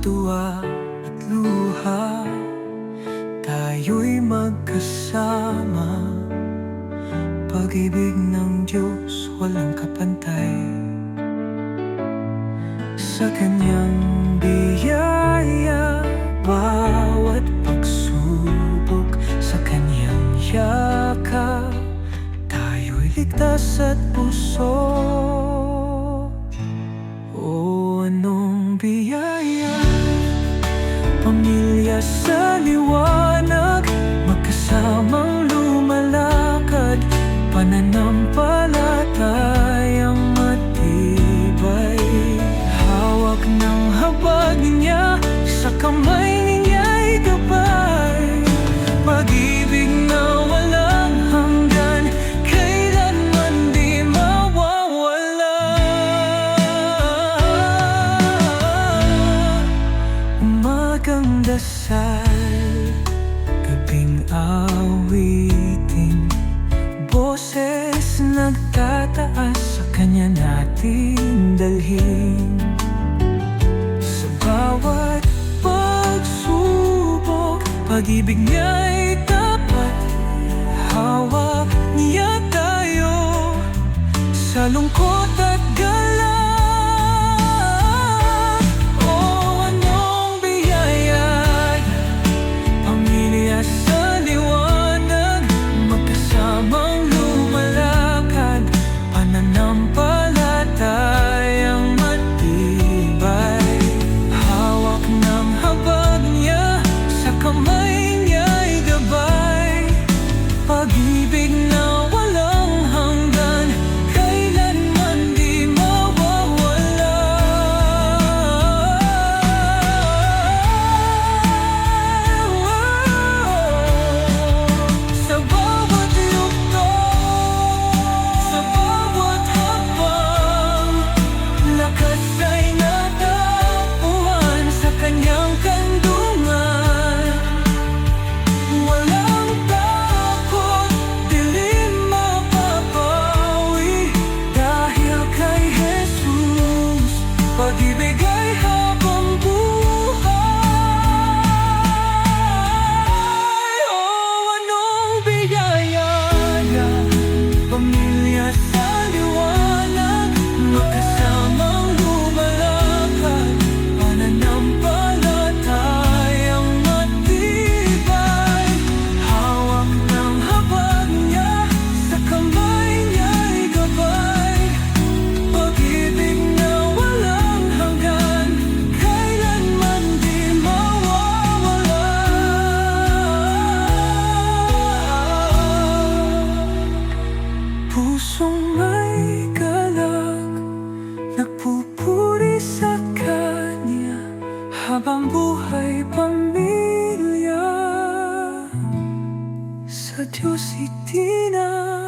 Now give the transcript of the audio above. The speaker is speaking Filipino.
tuwa at luha, tayo'y magkasama. Pag-ibig ng Diyos walang kapantay, sa Kanyang biyaya bawat pagsubok, sa Kanyang yakap tayo'y ligtas at busog. O anong biyaya, pamilya sa liwanag, magkasamang lumalakad, pananampalatayang matibay. Hawak ng habag niya, sa kamay niya'y gabay. Pag-ibig na walang hanggan, kailanman di mawawala. Umagang dasal, gabing awitin, boses nagtataas, sa Kanya natin dalhin. Sa bawat pagsubok, pag-ibig niya'y tapat, hawak niya tayo sa lungkot at galak. O anong biyaya, pamilya sa liwanag, magkasamang lumalakad, pananampalatayang matibay. Hawak ng habag niya, sa kamay niya'y gabay. Pag-ibig na walang hanggan, kailanman di mawawala. Sa bawat yugto, sa bawat hakbang, lakas ay natagpuan sa Kanyang kandungan. Walang takot, dilim mapapawi, dahil kay Jesus, pag-ibig ay habang buhay. O anong biyaya, pamilya sa liwanag, magkasamang lumalakad, pananampalatayang matibay. Hawak ng habag niya, sa kamay niya'y gabay. Pag-ibig na walang hanggan, kailanman di mawawala. Pusong may galak, nagpupuri sa Kanya, habang buhay pamilya sa Diyos itinakda.